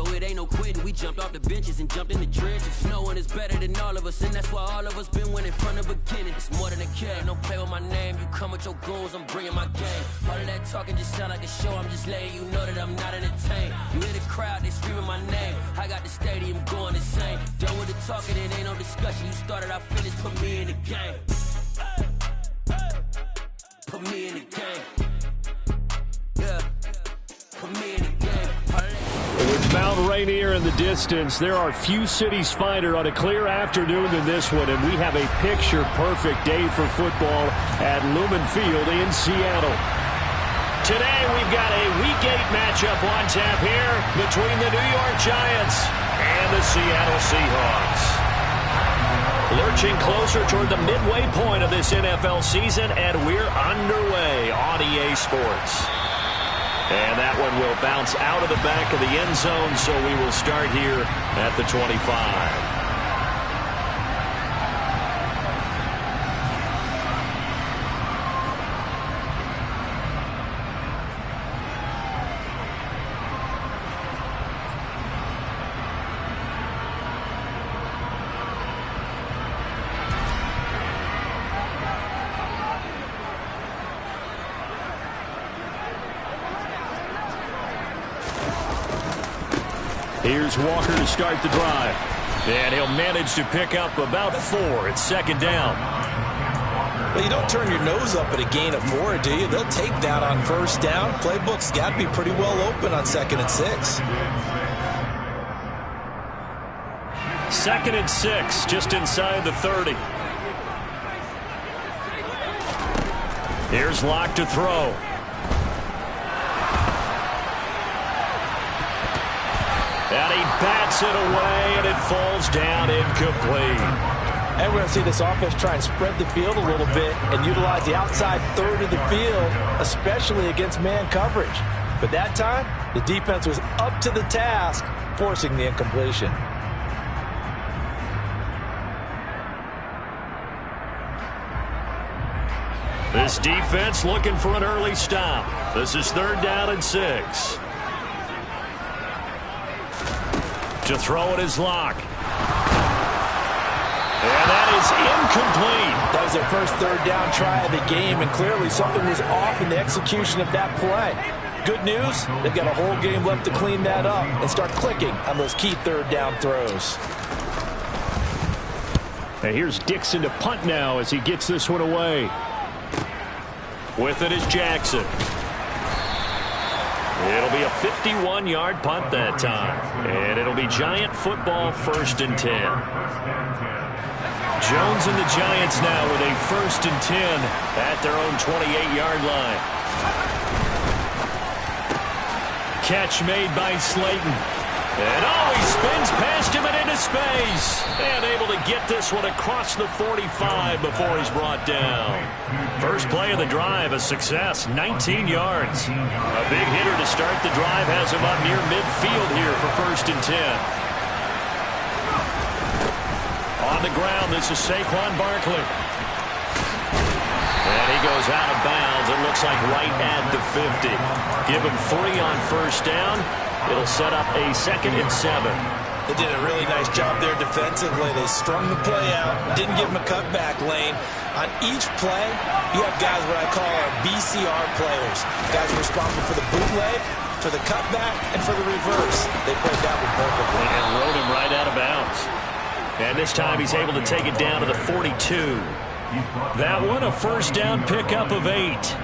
so it ain't no quitting. We jumped off the benches and jumped in the trenches. No one is better than all of us, and that's why all of us been winning from the beginning. It's more than a game, don't play with my name. You come with your goons, I'm bringing my game. All of that talking just sound like a show, I'm just letting you know that I'm not entertained. You hear the crowd, they screaming my name. I got the stadium going insane. Done with the talking, it ain't no discussion. You started, I finished, put me in the game. Put me in the game. Yeah. Put me in the game. With Mount Rainier in the distance, there are few cities finer on a clear afternoon than this one, and we have a picture-perfect day for football at Lumen Field in Seattle. Today, we've got a Week 8 matchup on tap here between the New York Giants and the Seattle Seahawks. Lurching closer toward the midway point of this NFL season, and we're underway on EA Sports. And that one will bounce out of the back of the end zone, so we will start here at the 25. Here's Walker to start the drive. And he'll manage to pick up about 4. It's second down. Well, you don't turn your nose up at a gain of 4, do you? They'll take that on first down. Playbook's got to be pretty well open on 2nd and 6. 2nd and 6, just inside the 30. Here's Locke to throw. And he bats it away, and it falls down incomplete. And we're going to see this offense try and spread the field a little bit and utilize the outside third of the field, especially against man coverage. But that time, the defense was up to the task, forcing the incompletion. This defense looking for an early stop. This is 3rd down and 6. To throw it is Locke. And that is incomplete. That was their first 3rd down try of the game, and clearly something was off in the execution of that play. Good news, they've got a whole game left to clean that up and start clicking on those key 3rd down throws. And here's Dixon to punt now as he gets this one away. With it is Jackson. It'll be a 51-yard punt that time. And it'll be Giant football, 1st and 10. Jones and the Giants now with a 1st and 10 at their own 28-yard line. Catch made by Slayton. And he spins past him and into space. And able to get this one across the 45 before he's brought down. First play of the drive, a success, 19 yards. A big hitter to start the drive has him up near midfield here for 1st and 10. On the ground, this is Saquon Barkley. And he goes out of bounds. It looks like right at the 50. Give him 3 on 1st down. It'll set up a 2nd and 7. They did a really nice job there defensively. They strung the play out, didn't give him a cutback lane. On each play, you have guys what I call our BCR players. Guys responsible for the bootleg, for the cutback, and for the reverse. They played that one perfectly. And rode him right out of bounds. And this time he's able to take it down to the 42. That one, a 1st down pickup of 8.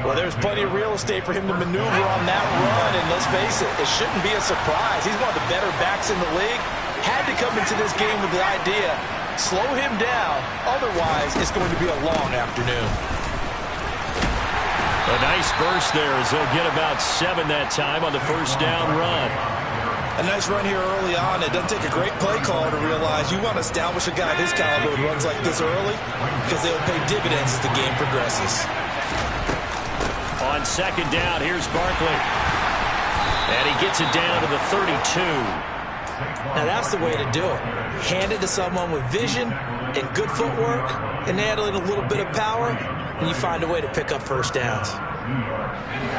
Well, there's plenty of real estate for him to maneuver on that run, and let's face it, it shouldn't be a surprise. He's one of the better backs in the league. Had to come into this game with the idea, slow him down, otherwise it's going to be a long afternoon. A nice burst there as they'll get about 7 that time on the 1st down run. A nice run here early on. It doesn't take a great play caller to realize you want to establish a guy of his caliber who runs like this early because they'll pay dividends as the game progresses. On 2nd down, here's Barkley. And he gets it down to the 32. Now that's the way to do it. Hand it to someone with vision and good footwork and add in a little bit of power, and you find a way to pick up 1st downs.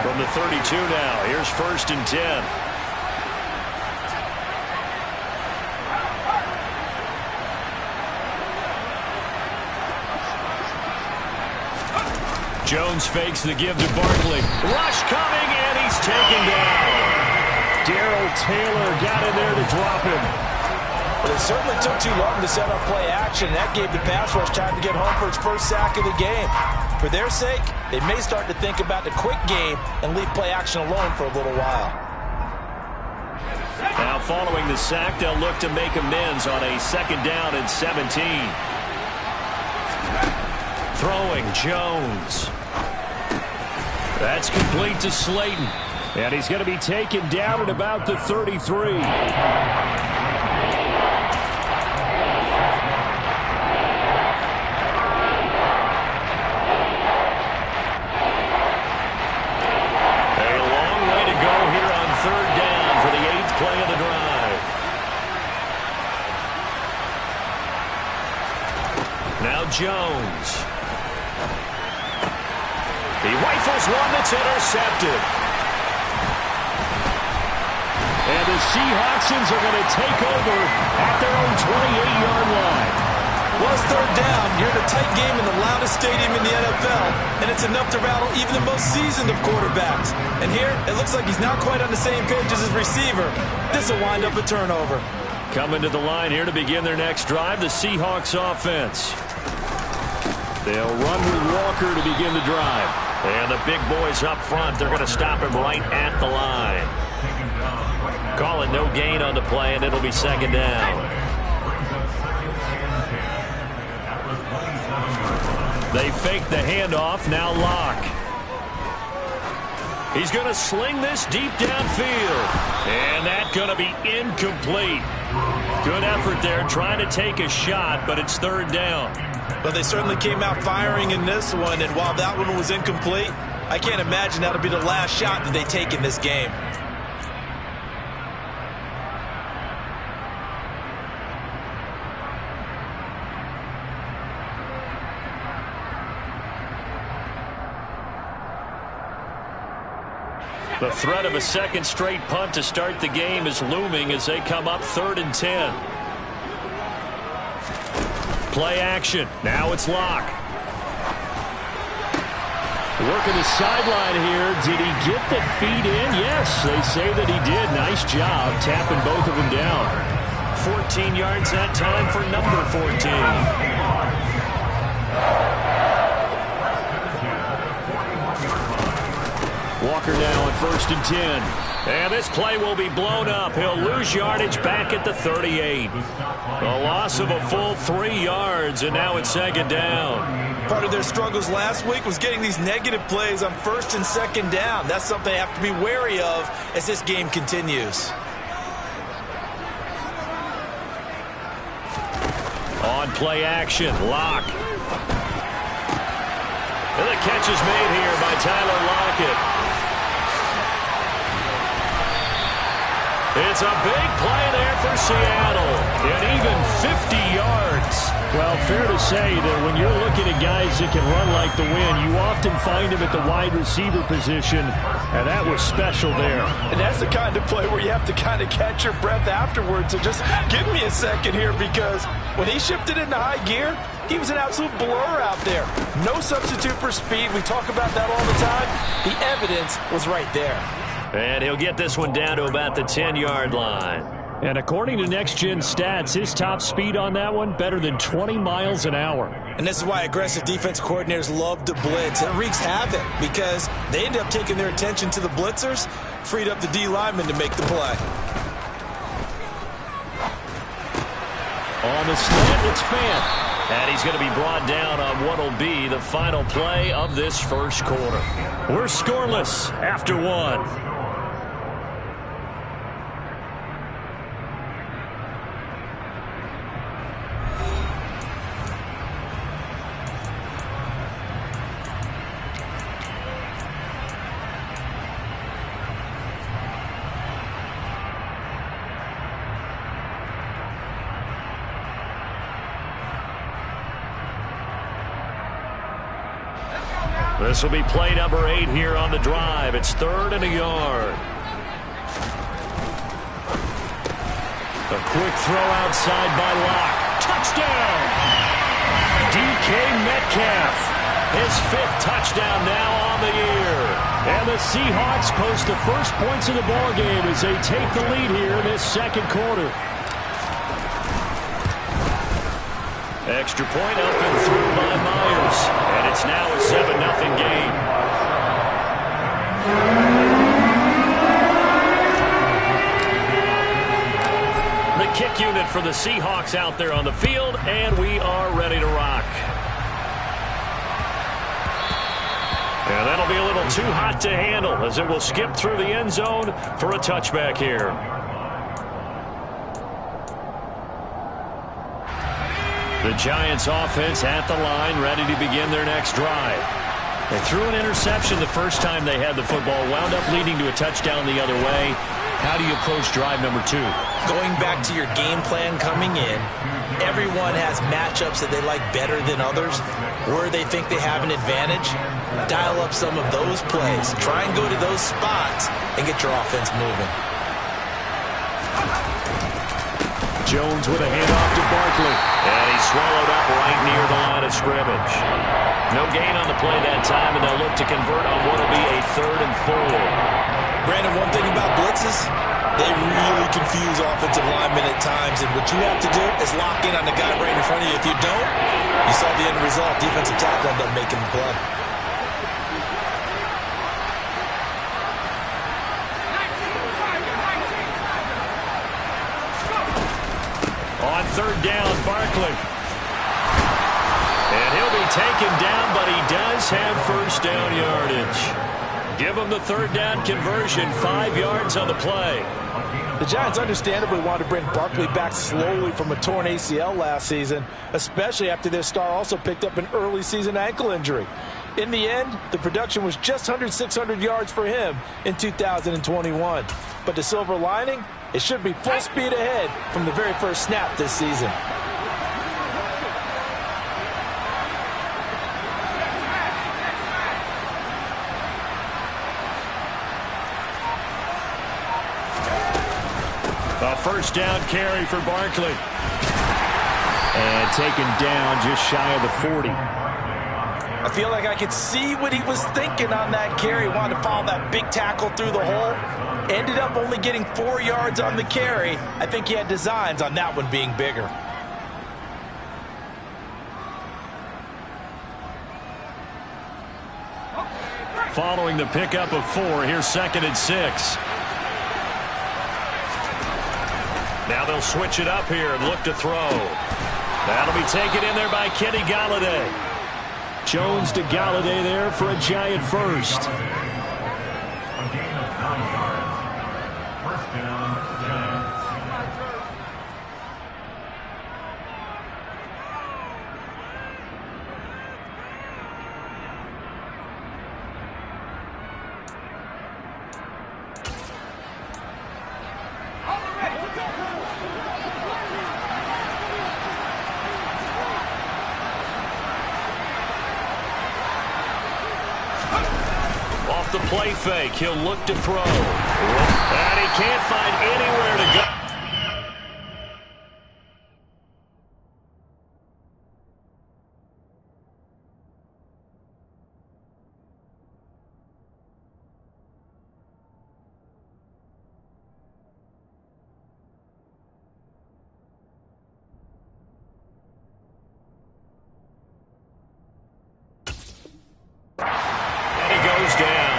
From the 32 now, here's 1st and 10. Jones fakes the give to Barkley. Rush coming, and he's taken down. Darrell Taylor got in there to drop him. But it certainly took too long to set up play action. That gave the pass rush time to get home for its first sack of the game. For their sake, they may start to think about the quick game and leave play action alone for a little while. Now following the sack, they'll look to make amends on a 2nd down and 17. Throwing Jones. That's complete to Slayton. And he's going to be taken down at about the 33. Jones. He rifles one that's intercepted. And the Seahawksons are going to take over at their own 28-yard line. Well, it's 3rd down. You're in a tight game in the loudest stadium in the NFL, and it's enough to rattle even the most seasoned of quarterbacks. And here, it looks like he's not quite on the same page as his receiver. This will wind up a turnover. Coming to the line here to begin their next drive, the Seahawks offense. They'll run with Walker to begin the drive. And the big boys up front, they're going to stop him right at the line. Calling no gain on the play, and it'll be 2nd down. They fake the handoff, now Locke. He's going to sling this deep downfield. And that's going to be incomplete. Good effort there, trying to take a shot, but it's 3rd down. But they certainly came out firing in this one, and while that one was incomplete, I can't imagine that'll be the last shot that they take in this game. The threat of a 2nd straight punt to start the game is looming as they come up 3rd and 10. Play action. Now it's Locke. Working the sideline here. Did he get the feet in? Yes, they say that he did. Nice job tapping both of them down. 14 yards that time for number 14. Walker now on 1st and 10. And this play will be blown up. He'll lose yardage back at the 38. A loss of a full 3 yards, and now it's 2nd down. Part of their struggles last week was getting these negative plays on 1st and 2nd down. That's something they have to be wary of as this game continues. On play action, Locke. And the catch is made here by Tyler Lockett. It's a big play there for Seattle, and even 50 yards. Well, fair to say that when you're looking at guys that can run like the wind, you often find them at the wide receiver position, and that was special there. And that's the kind of play where you have to kind of catch your breath afterwards. So just give me a second here, because when he shifted into high gear, he was an absolute blur out there. No substitute for speed. We talk about that all the time. The evidence was right there. And he'll get this one down to about the 10-yard line. And according to Next Gen Stats, his top speed on that one, better than 20 miles an hour. And this is why aggressive defense coordinators love to blitz. It wreaks havoc because they end up taking their attention to the blitzers, freed up the D lineman to make the play. On the slant, it's Fant. And he's going to be brought down on what will be the final play of this first quarter. We're scoreless after one. This will be play number 8 here on the drive. It's 3rd and a yard. A quick throw outside by Locke. Touchdown! DK Metcalf. His 5th touchdown now on the year. And the Seahawks post the first points of the ball game as they take the lead here in this second quarter. Extra point up and through by Myers. And it's now a 7-0 game. The kick unit for the Seahawks out there on the field, and we are ready to rock. And that'll be a little too hot to handle as it will skip through the end zone for a touchback here. The Giants offense at the line, ready to begin their next drive. They threw an interception the first time they had the football, wound up leading to a touchdown the other way. How do you approach drive number 2? Going back to your game plan coming in, everyone has matchups that they like better than others. Where they think they have an advantage, dial up some of those plays. Try and go to those spots and get your offense moving. Jones with a handoff to Barkley. And he's swallowed up right near the line of scrimmage. No gain on the play that time, and they'll look to convert on what will be a 3rd and 4. Brandon, one thing about blitzes, they really confuse offensive linemen at times, and what you have to do is lock in on the guy right in front of you. If you don't, you saw the end result. Defensive tackle ended up making the play. On 3rd down, Barkley. And he'll be taken down, but he does have first down yardage. Give him the 3rd down conversion, 5 yards on the play. The Giants understandably want to bring Barkley back slowly from a torn ACL last season, especially after their star also picked up an early season ankle injury. In the end, the production was just under 600 yards for him in 2021. But the silver lining, it should be full speed ahead from the very first snap this season. A first down carry for Barkley. And taken down just shy of the 40. I feel like I could see what he was thinking on that carry. Wanted to follow that big tackle through the hole. Ended up only getting 4 yards on the carry. I think he had designs on that one being bigger. Following the pickup of 4, here's 2nd and 6. Now they'll switch it up here and look to throw. That'll be taken in there by Kenny Golladay. Jones to Golladay there for a Giant first. The play fake. He'll look to throw. And he can't find anywhere to go. And he goes down.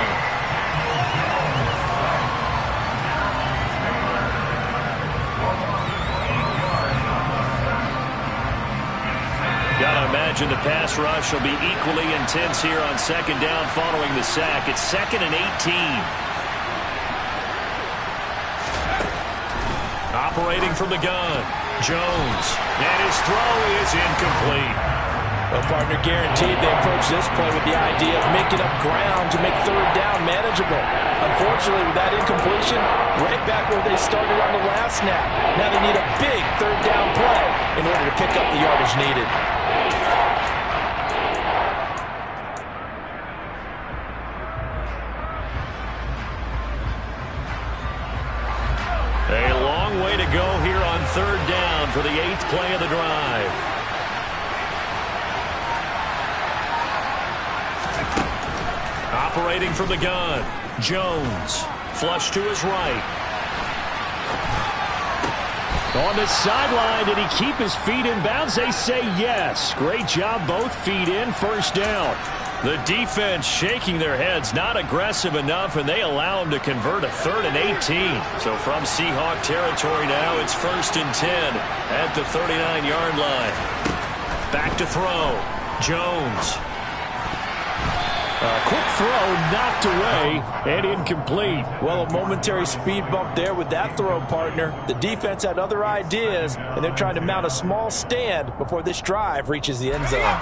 Gotta imagine the pass rush will be equally intense here on 2nd down following the sack. It's 2nd and 18. Operating from the gun, Jones. And his throw is incomplete. Well, partner, guaranteed they approach this play with the idea of making up ground to make 3rd down manageable. Unfortunately, with that incompletion, right back where they started on the last snap. Now they need a big 3rd down play in order to pick up the yardage needed. A long way to go here on 3rd down for the 8th play of the drive. Operating from the gun, Jones. Flush to his right. On the sideline, did he keep his feet in bounds? They say yes. Great job, both feet in, first down. The defense shaking their heads, not aggressive enough, and they allow him to convert a 3rd and 18. So from Seahawk territory now, it's 1st and 10 at the 39-yard line. Back to throw. Jones. A quick throw knocked away and incomplete. Well, a momentary speed bump there with that throw, partner. The defense had other ideas, and they're trying to mount a small stand before this drive reaches the end zone.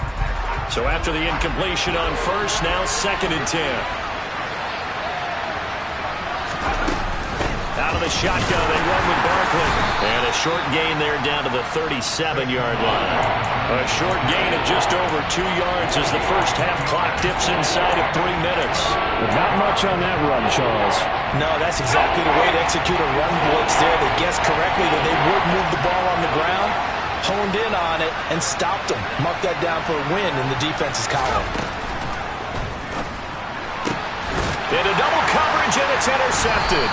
So after the incompletion on first, now 2nd and 10. Out of the shotgun, they run with Barkley. And a short gain there down to the 37-yard line. A short gain of just over 2 yards as the first half clock dips inside of 3 minutes. But not much on that run, Charles. No, that's exactly the way to execute a run blitz there. They guessed correctly that they would move the ball on the ground, honed in on it, and stopped them. Mark that down for a win in the defense's column. Into double coverage, and it's intercepted.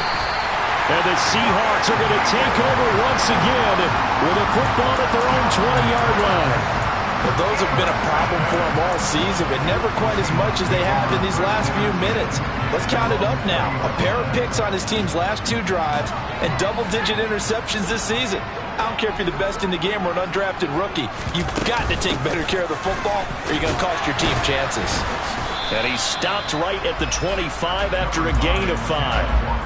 And the Seahawks are going to take over once again with a football at their own 20-yard line. Well, those have been a problem for them all season, but never quite as much as they have in these last few minutes. Let's count it up now. A pair of picks on his team's last 2 drives and double-digit interceptions this season. I don't care if you're the best in the game or an undrafted rookie. You've got to take better care of the football or you're going to cost your team chances. And he stopped right at the 25 after a gain of 5.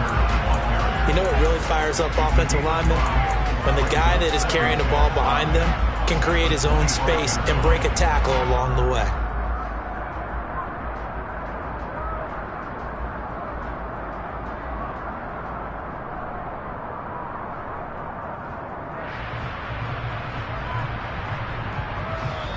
You know what really fires up offensive linemen? When the guy that is carrying the ball behind them can create his own space and break a tackle along the way.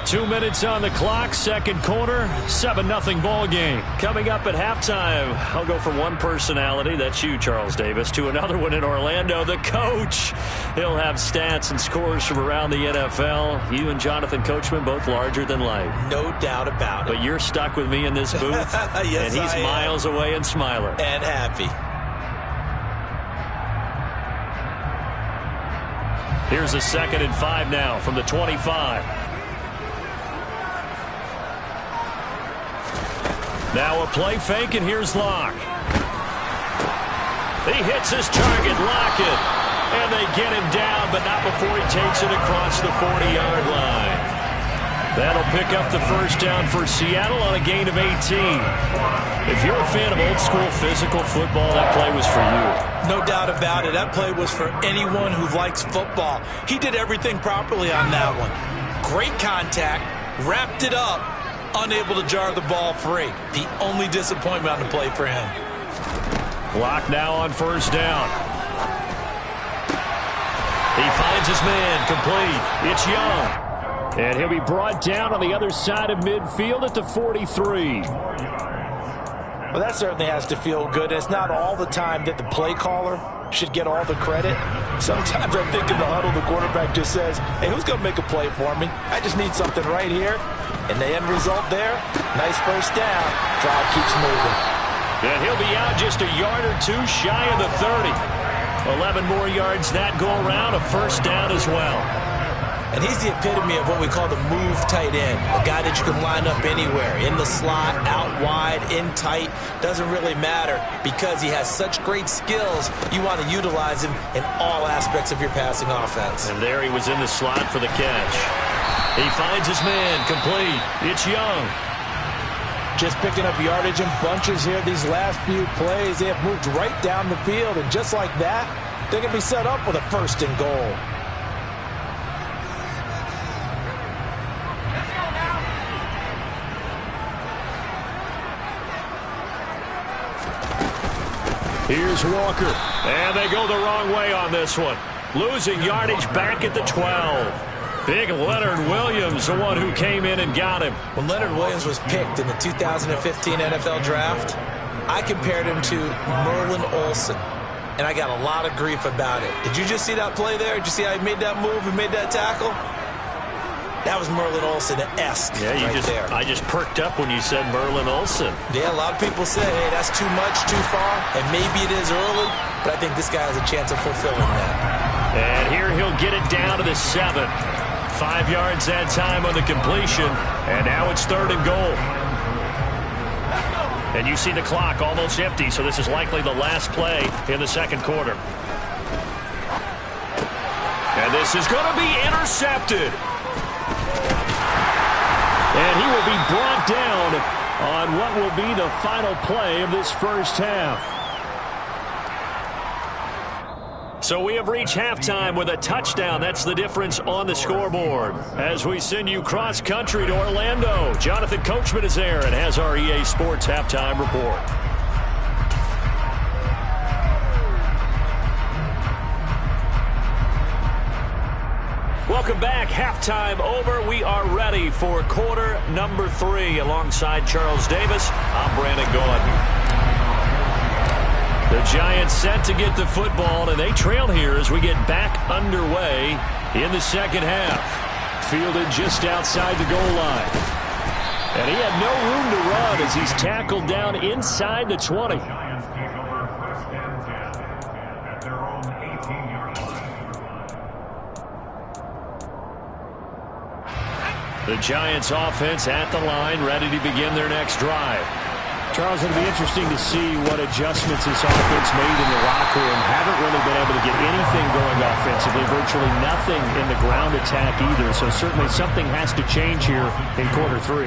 Two minutes on the clock, second quarter, 7-0 ball game. Coming up at halftime, I'll go from one personality, that's you, Charles Davis, to another one in Orlando, the coach. He'll have stats and scores from around the NFL. You and Jonathan Coachman, both larger than life. No doubt about it. But you're stuck with me in this booth, yes, and he's miles away and smiling. And happy. Here's a 2nd and 5 now from the 25. Now a play fake, and here's Locke. He hits his target, Lockett. And they get him down, but not before he takes it across the 40-yard line. That'll pick up the first down for Seattle on a gain of 18. If you're a fan of old-school physical football, that play was for you. No doubt about it. That play was for anyone who likes football. He did everything properly on that one. Great contact, wrapped it up, unable to jar the ball free. The only disappointment on the play for him. Block now on first down. He finds his man, complete. It's Young. And he'll be brought down on the other side of midfield at the 43. Well, that certainly has to feel good. It's not all the time that the play caller should get all the credit. Sometimes I think in the huddle, the quarterback just says, hey, who's going to make a play for me? I just need something right here. And the end result there, nice first down. Drive keeps moving. And he'll be out just a yard or two shy of the 30. 11 more yards that go around, a first down as well. And he's the epitome of what we call the move tight end. A guy that you can line up anywhere. In the slot, out wide, in tight. Doesn't really matter because he has such great skills. You want to utilize him in all aspects of your passing offense. And there he was in the slot for the catch. He finds his man, complete. It's Young. Just picking up yardage in bunches here these last few plays. They have moved right down the field. And just like that, they're going to be set up with a first and goal. Here's Walker. And they go the wrong way on this one. Losing yardage back at the 12. Big Leonard Williams, the one who came in and got him. When Leonard Williams was picked in the 2015 NFL Draft, I compared him to Merlin Olsen, and I got a lot of grief about it. Did you just see that play there? Did you see how he made that move and made that tackle? That was Merlin Olsen-esque. Yeah, I just perked up when you said Merlin Olsen. Yeah, a lot of people say, hey, that's too much, too far, and maybe it is early, but I think this guy has a chance of fulfilling that. And here he'll get it down to the 7. 5 yards that time on the completion, and now it's 3rd and goal. And you see the clock almost empty, so this is likely the last play in the second quarter. And this is going to be intercepted. And he will be brought down on what will be the final play of this first half. So we have reached halftime with a touchdown. That's the difference on the scoreboard. As we send you cross-country to Orlando, Jonathan Coachman is there and has our EA Sports halftime report. Welcome back. Halftime over. We are ready for quarter number 3. Alongside Charles Davis, I'm Brandon Gaudin. The Giants set to get the football, and they trail here as we get back underway in the second half. Fielded just outside the goal line. And he had no room to run as he's tackled down inside the 20. The Giants offense at the line, ready to begin their next drive. Charles, it'll be interesting to see what adjustments this offense made in the locker room. Haven't really been able to get anything going offensively, virtually nothing in the ground attack either. So certainly something has to change here in quarter 3.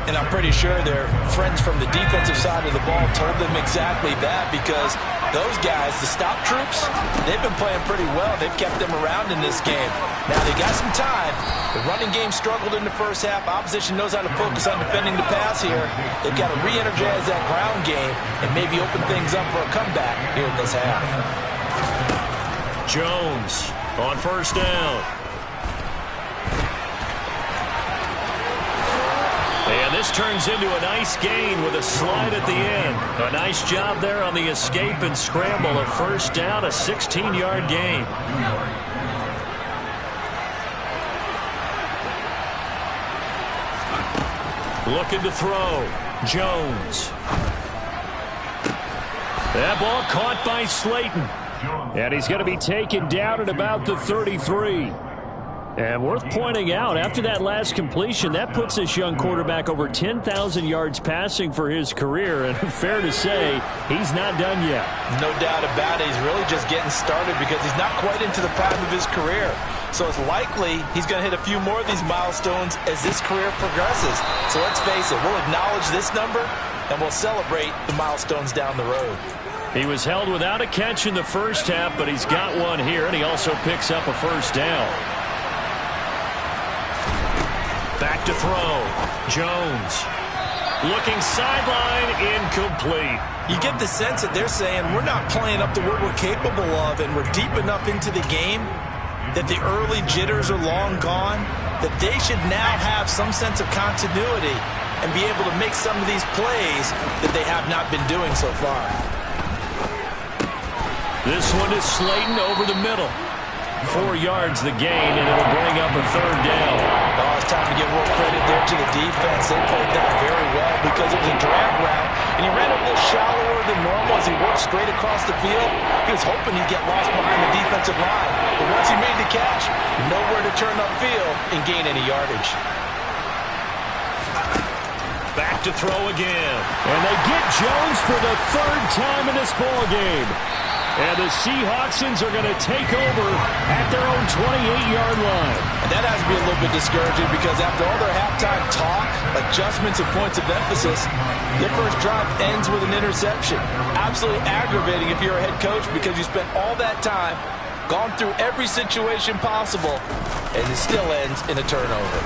And I'm pretty sure their friends from the defensive side of the ball told them exactly that, because those guys, the stop troops, they've been playing pretty well. They've kept them around in this game. Now they got some time. The running game struggled in the first half. Opposition knows how to focus on defending the pass here. They've got to re-energize that ground game and maybe open things up for a comeback here in this half. Jones on first down. And this turns into a nice gain with a slide at the end. A nice job there on the escape and scramble. A first down, a 16-yard gain. Looking to throw. Jones. That ball caught by Slayton. And he's going to be taken down at about the 33. And worth pointing out, after that last completion, that puts this young quarterback over 10,000 yards passing for his career. And fair to say, he's not done yet. No doubt about it. He's really just getting started because he's not quite into the prime of his career. So it's likely he's going to hit a few more of these milestones as this career progresses. So let's face it, we'll acknowledge this number and we'll celebrate the milestones down the road. He was held without a catch in the first half, but he's got one here, and he also picks up a first down. Back to throw. Jones. Looking sideline, incomplete. You get the sense that they're saying we're not playing up to what we're capable of, and we're deep enough into the game that the early jitters are long gone, that they should now have some sense of continuity and be able to make some of these plays that they have not been doing so far. This one is Slayton over the middle. 4 yards the gain, and it'll bring up a third down. Oh, it's time to give more credit there to the defense. They played that very well because it was a drag route, and he ran a little shallower than normal as he worked straight across the field. He was hoping he'd get lost behind the defensive line, but once he made the catch, nowhere to turn upfield and gain any yardage. Back to throw again. And they get Jones for the 3rd time in this ballgame. And the Seahawksons are going to take over at their own 28-yard line. And that has to be a little bit discouraging because after all their halftime talk, adjustments and points of emphasis, their first drive ends with an interception. Absolutely aggravating if you're a head coach because you spent all that time, gone through every situation possible, and it still ends in a turnover.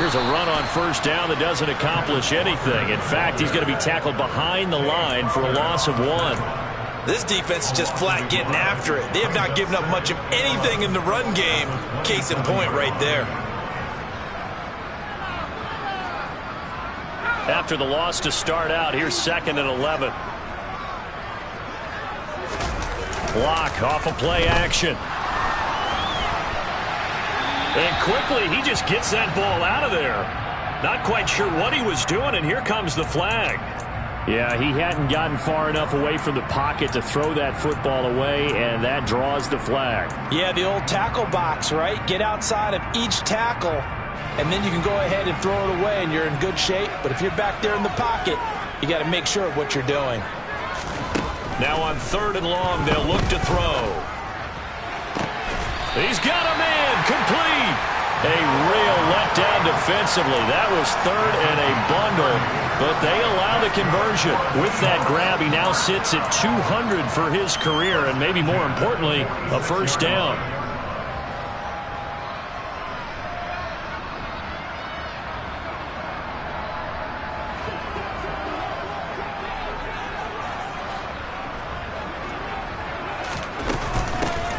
Here's a run on first down that doesn't accomplish anything. In fact, he's going to be tackled behind the line for a loss of 1. This defense is just flat getting after it. They have not given up much of anything in the run game. Case in point right there. After the loss to start out, here's 2nd and 11. Block off of play action. And quickly, he just gets that ball out of there. Not quite sure what he was doing, and here comes the flag. Yeah, he hadn't gotten far enough away from the pocket to throw that football away, and that draws the flag. Yeah, the old tackle box, right? Get outside of each tackle, and then you can go ahead and throw it away, and you're in good shape. But if you're back there in the pocket, you got to make sure of what you're doing. Now on 3rd and long, they'll look to throw. He's got a man, complete. A real letdown defensively. That was 3rd and a bundle, but they allow the conversion. With that grab, he now sits at 200 for his career, and maybe more importantly, a first down.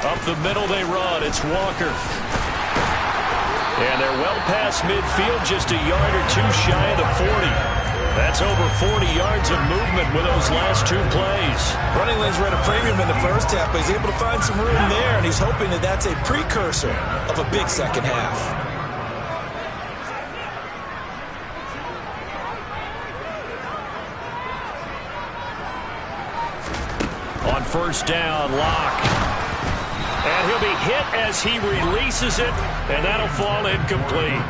Up the middle they run. It's Walker. And they're well past midfield, just a yard or two shy of the 40. That's over 40 yards of movement with those last 2 plays. Running lanes were at a premium in the first half, but he's able to find some room there, and he's hoping that that's a precursor of a big second half. On first down, Locke. And he'll be hit as he releases it, and that'll fall incomplete.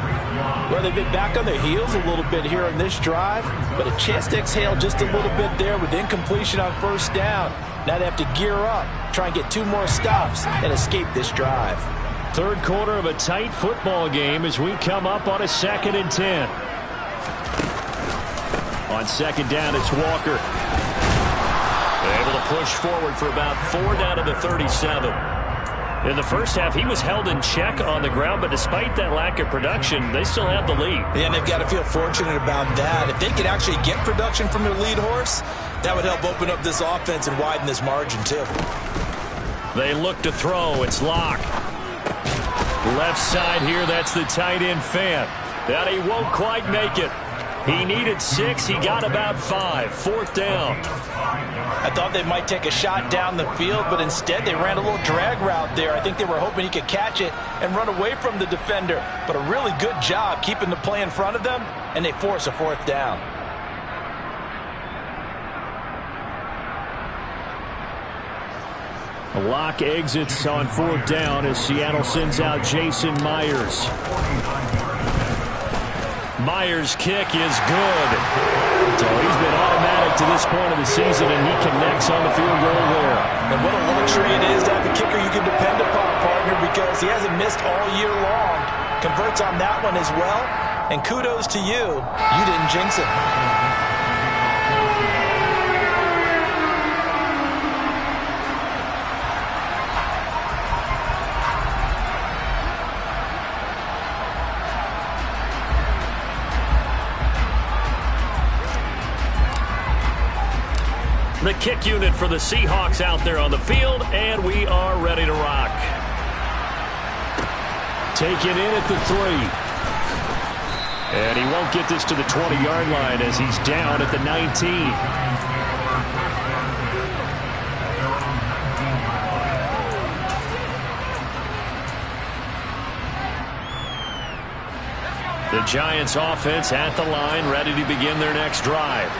Well, they've been back on their heels a little bit here on this drive, but a chance to exhale just a little bit there with incompletion on first down. Now they have to gear up, try and get 2 more stops, and escape this drive. 3rd quarter of a tight football game as we come up on a 2nd and 10. On 2nd down, it's Walker. Able to push forward for about 4 down to the 37. In the first half, he was held in check on the ground, but despite that lack of production, they still have the lead. Yeah, and they've got to feel fortunate about that. If they could actually get production from their lead horse, that would help open up this offense and widen this margin, too. They look to throw. It's Locke. Left side here, that's the tight end Fant. That he won't quite make it. He needed 6. He got about 5. 4th down. I thought they might take a shot down the field, but instead they ran a little drag route there. I think they were hoping he could catch it and run away from the defender. But a really good job keeping the play in front of them, and they force a 4th down. Locke exits on 4th down as Seattle sends out Jason Myers. Myers' kick is good. So he's been automatic to this point of the season, and he connects on the field goal there. And what a luxury it is to have a kicker you can depend upon, partner, because he hasn't missed all year long. Converts on that one as well. And kudos to you. You didn't jinx it. The kick unit for the Seahawks out there on the field, and we are ready to rock. Taken in at the 3. And he won't get this to the 20-yard line as he's down at the 19. The Giants offense at the line, ready to begin their next drive.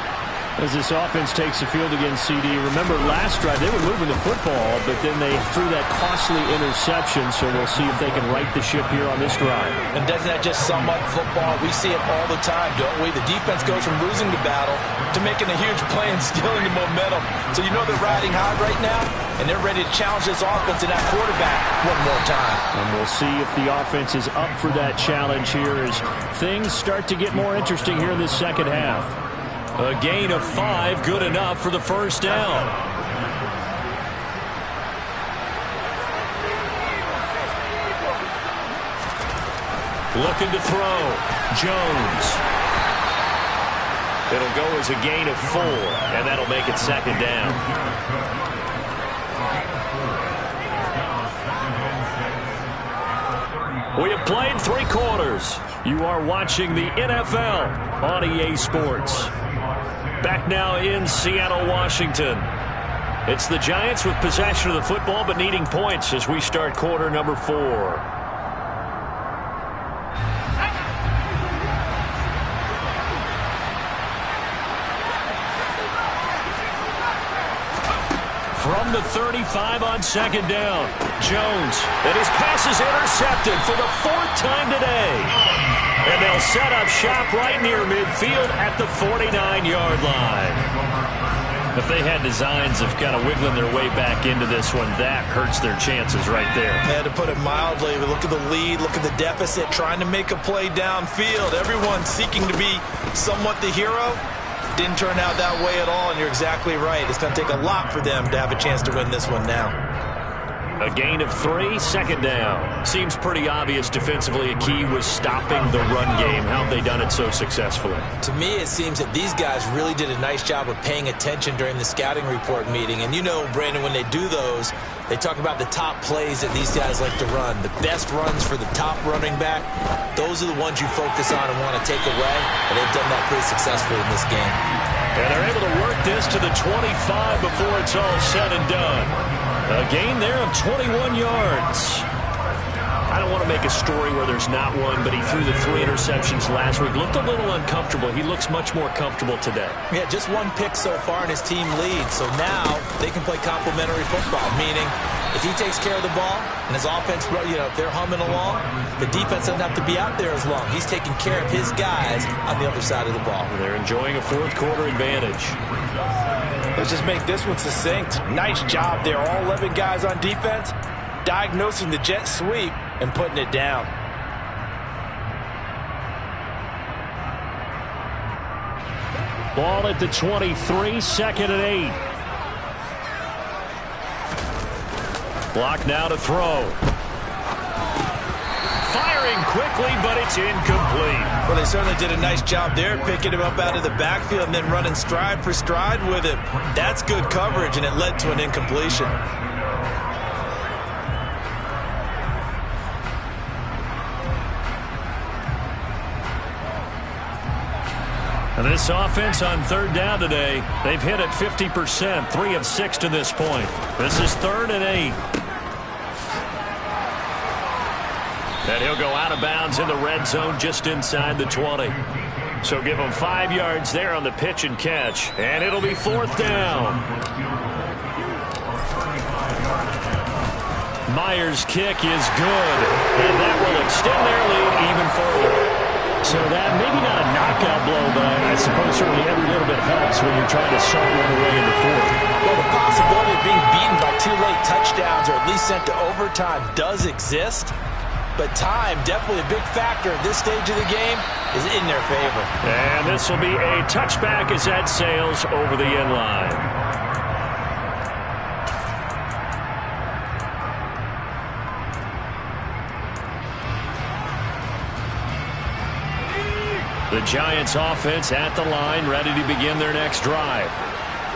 As this offense takes the field against CD, remember last drive they were moving the football, but then they threw that costly interception, so we'll see if they can right the ship here on this drive. And doesn't that just sum up football? We see it all the time, don't we? The defense goes from losing the battle to making a huge play and stealing the momentum. So you know they're riding high right now, and they're ready to challenge this offense and that quarterback one more time. And we'll see if the offense is up for that challenge here as things start to get more interesting here in this second half. A gain of 5, good enough for the first down. Looking to throw. Jones. It'll go as a gain of 4, and that'll make it second down. We have played 3 quarters. You are watching the NFL on EA Sports. Back now in Seattle, Washington. It's the Giants with possession of the football but needing points as we start quarter number 4. From the 35 on second down. Jones, and his pass is intercepted for the 4th time today. And they'll set up shop right near midfield at the 49-yard line. If they had designs of kind of wiggling their way back into this one, that hurts their chances right there. Yeah, to put it mildly, look at the lead, look at the deficit, trying to make a play downfield. Everyone seeking to be somewhat the hero. Didn't turn out that way at all, and you're exactly right. It's going to take a lot for them to have a chance to win this one now. A gain of 3, second down. Seems pretty obvious defensively a key was stopping the run game. How have they done it so successfully? To me, it seems that these guys really did a nice job of paying attention during the scouting report meeting. And you know, Brandon, when they do those, they talk about the top plays that these guys like to run. The best runs for the top running back, those are the ones you focus on and want to take away. And they've done that pretty successfully in this game. And they're able to work this to the 25 before it's all said and done. A gain there of 21 yards. I don't want to make a story where there's not one, but he threw the 3 interceptions last week. Looked a little uncomfortable. He looks much more comfortable today. Yeah, just 1 pick so far and his team leads. So now they can play complementary football, meaning if he takes care of the ball and his offense, if they're humming along, the defense doesn't have to be out there as long. He's taking care of his guys on the other side of the ball. They're enjoying a 4th quarter advantage. Let's just make this one succinct. Nice job there. All 11 guys on defense diagnosing the jet sweep and putting it down. Ball at the 23, second and 8. Block now to throw. Firing quickly, but it's incomplete. Well, they certainly did a nice job there, picking him up out of the backfield and then running stride for stride with him. That's good coverage, and it led to an incompletion. And this offense on 3rd down today, they've hit it 50%, 3 of 6 to this point. This is 3rd and 8. And he'll go out of bounds in the red zone just inside the 20. So give him 5 yards there on the pitch and catch. And it'll be 4th down. Myers' kick is good. And that will extend their lead even further. So that maybe not a knockout blow, but I suppose certainly every little bit helps when you're trying to start one away in the 4th. Well, the possibility of being beaten by 2 late touchdowns or at least sent to overtime does exist. But time, definitely a big factor at this stage of the game, is in their favor. And this will be a touchback as that sails over the end line. The Giants offense at the line, ready to begin their next drive.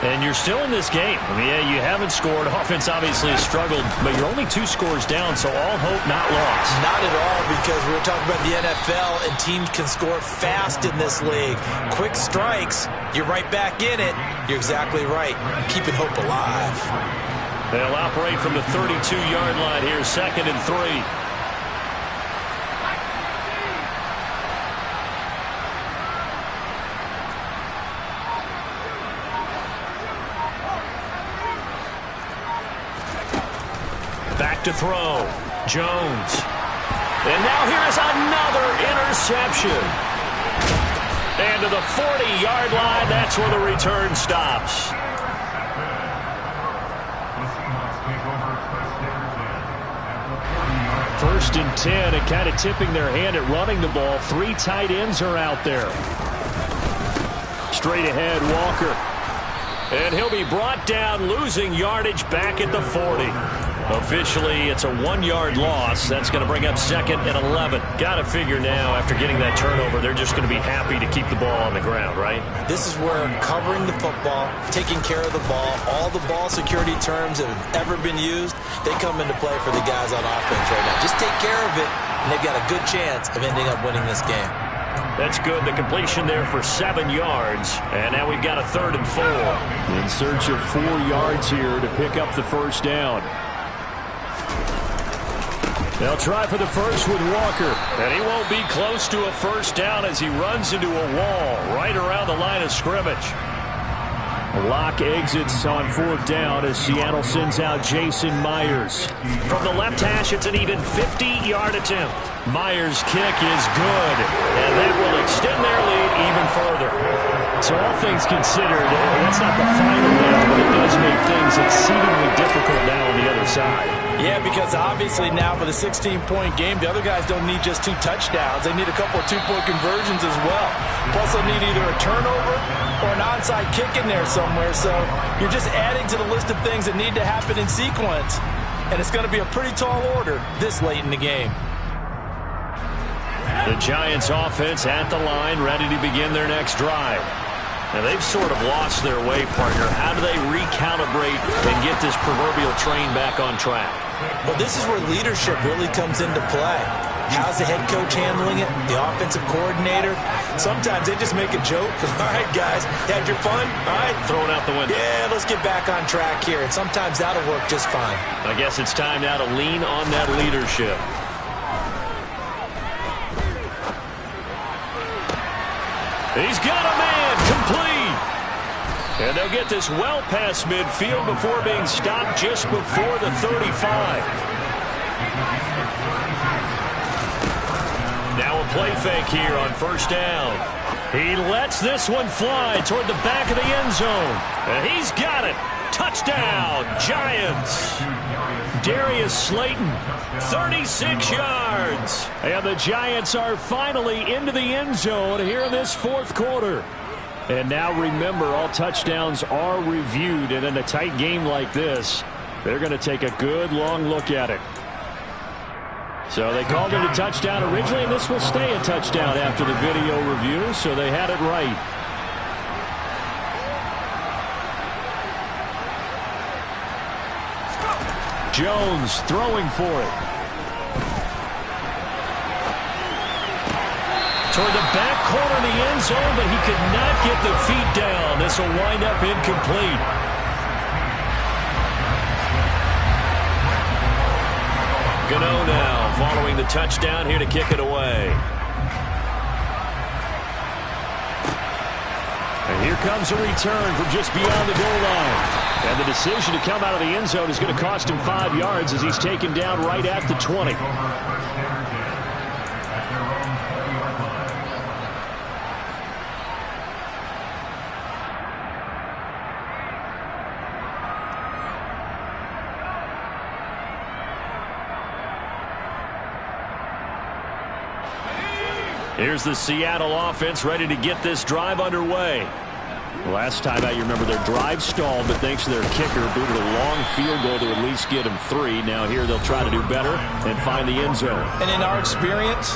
And you're still in this game. I mean, yeah, you haven't scored. Offense obviously has struggled, but you're only 2 scores down, so all hope not lost. Not at all, because we were talking about the NFL, and teams can score fast in this league. Quick strikes, you're right back in it. You're exactly right. Keeping hope alive. They'll operate from the 32-yard line here, 2nd and 3. Back to throw. Jones. And now here is another interception. And to the 40-yard line, that's where the return stops. First and 10, and kind of tipping their hand at running the ball. 3 tight ends are out there. Straight ahead, Walker. And he'll be brought down, losing yardage back at the 40. Officially, it's a 1-yard loss. That's going to bring up 2nd and 11. Got to figure now, after getting that turnover, they're just going to be happy to keep the ball on the ground, right? This is where covering the football, taking care of the ball, all the ball security terms that have ever been used, they come into play for the guys on offense right now. Just take care of it, and they've got a good chance of ending up winning this game. That's good. The completion there for 7 yards. And now we've got a 3rd and 4. In search of 4 yards here to pick up the first down. They'll try for the first with Walker. And he won't be close to a first down as he runs into a wall right around the line of scrimmage. Locke exits on 4th down as Seattle sends out Jason Myers. From the left hash, it's an even 50-yard attempt. Myers' kick is good, and that will extend their lead even further. So all things considered, that's not the final now, but it does make things exceedingly difficult now on the other side. Yeah, because obviously now with a 16-point game, the other guys don't need just 2 touchdowns. They need a couple of 2-point conversions as well. Plus, they'll need either a turnover or an onside kick in there somewhere. So you're just adding to the list of things that need to happen in sequence. And it's going to be a pretty tall order this late in the game. The Giants offense at the line, ready to begin their next drive. Now, they've sort of lost their way, partner. How do they recalibrate and get this proverbial train back on track? Well, this is where leadership really comes into play. How's the head coach handling it? The offensive coordinator? Sometimes they just make a joke. All right, guys, had your fun? All right. Throw it out the window. Yeah, let's get back on track here. And sometimes that'll work just fine. I guess it's time now to lean on that leadership. He's got a man, complete. And they'll get this well past midfield before being stopped just before the 35. Now a play fake here on 1st down. He lets this one fly toward the back of the end zone. And he's got it. Touchdown, Giants. Darius Slayton, 36 yards. And the Giants are finally into the end zone here in this 4th quarter. And now remember, all touchdowns are reviewed. And in a tight game like this, they're going to take a good long look at it. So they called it a touchdown originally, and this will stay a touchdown after the video review, so they had it right. Jones throwing for it. Toward the back corner of the end zone, but he could not get the feet down. This will wind up incomplete. Gano now following the touchdown here to kick it away. And here comes a return from just beyond the goal line. And the decision to come out of the end zone is going to cost him 5 yards as he's taken down right at the 20. Here's the Seattle offense ready to get this drive underway. Last time out, you remember their drive stalled, but thanks to their kicker, booted a long field goal to at least get them 3. Now here they'll try to do better and find the end zone. And in our experience,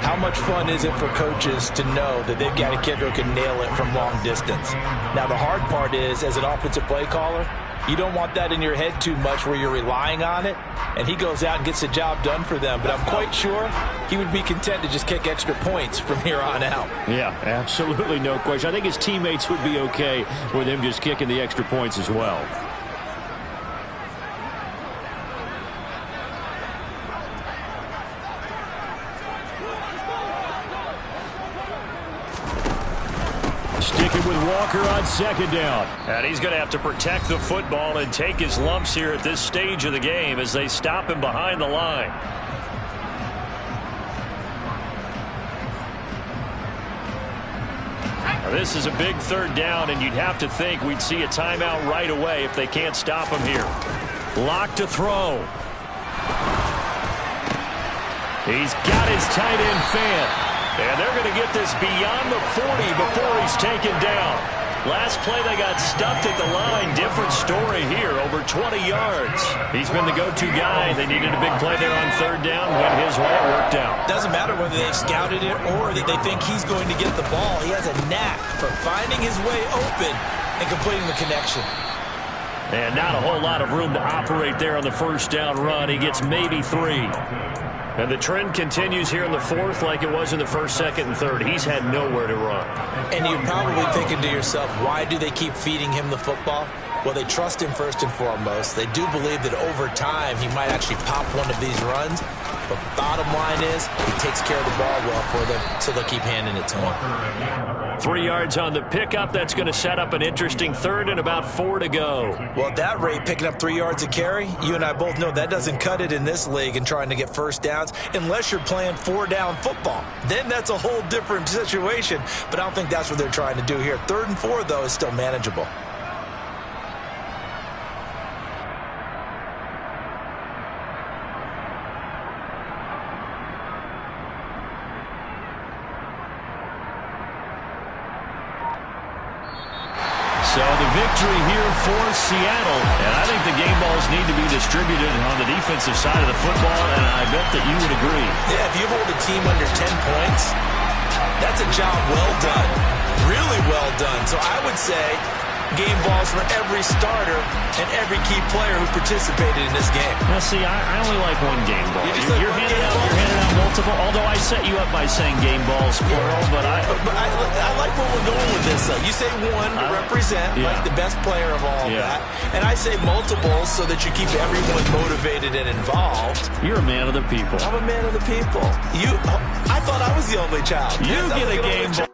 how much fun is it for coaches to know that they've got a kicker who can nail it from long distance? Now the hard part is, as an offensive play caller, you don't want that in your head too much where you're relying on it, and he goes out and gets the job done for them. But I'm quite sure he would be content to just kick extra points from here on out. Yeah, absolutely no question. I think his teammates would be okay with him just kicking the extra points as well. Sticking with Walker on 2nd down. And he's going to have to protect the football and take his lumps here at this stage of the game as they stop him behind the line. Now, this is a big 3rd down, and you'd have to think we'd see a timeout right away if they can't stop him here. Lock to throw. He's got his tight end fan. And they're going to get this beyond the 40 before he's taken down. Last play, they got stuffed at the line. Different story here, over 20 yards. He's been the go-to guy. They needed a big play there on 3rd down. Went his way, it worked out. Doesn't matter whether they scouted it or that they think he's going to get the ball. He has a knack for finding his way open and completing the connection. And not a whole lot of room to operate there on the 1st down run. He gets maybe 3. And the trend continues here in the 4th like it was in the 1st, 2nd, and 3rd. He's had nowhere to run. And you're probably thinking to yourself, why do they keep feeding him the football? Well, they trust him first and foremost. They do believe that over time he might actually pop one of these runs. But bottom line is, he takes care of the ball well for them, so they'll keep handing it to him. 3 yards on the pickup. That's going to set up an interesting third and about 4 to go. Well, at that rate, picking up 3 yards a carry, you and I both know that doesn't cut it in this league and trying to get first downs unless you're playing 4-down football. Then that's a whole different situation, but I don't think that's what they're trying to do here. 3rd and 4, though, is still manageable. So the victory here for Seattle. And I think the game balls need to be distributed on the defensive side of the football, and I bet that you would agree. Yeah, if you hold a team under 10 points, that's a job well done. Really well done. So I would say game balls for every starter and every key player who participated in this game. Now, see, I only like one game ball. You're handing out multiple, although I set you up by saying game balls, plural, but I like where we're going with this, though. You say one to represent, like the best player of all that, and I say multiples so that you keep everyone motivated and involved. You're a man of the people. I'm a man of the people. I thought I was the only child. You get a game ball.